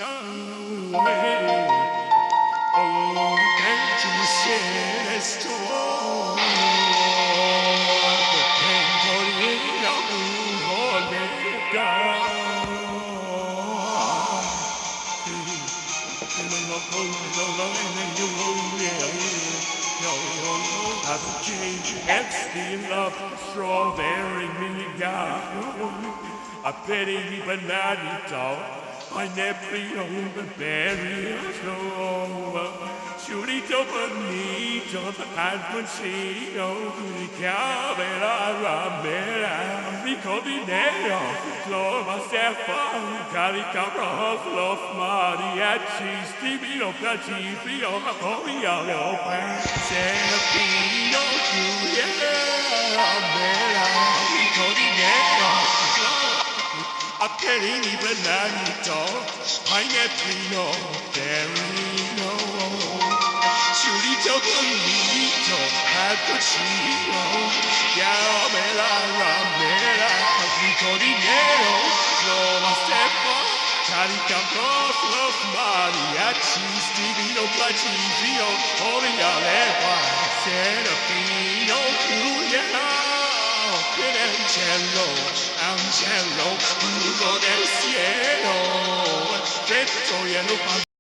away. Oh, can't you see the storm? 팽거리라고 보내가 I've changed Epstein love strawberry minigun. A petty banana pineapple berry Churrito bonito, alponcino, cabera ramera, ricordinero, flor stefan, caricabros, los mariachis, tibio, placibio, apoyalo, serafino, Juliana, ramera, ricordinero, a penny bananito, pineapple, berry, Churrito bonito, cappuccino, caramela, ramera, ricordinero, Flora Stepa, caricabros, los mariachis, divino placibio, orialepa, serafino, Juliana, Pirancello, Angelo, Ugo del cielo, Petto y el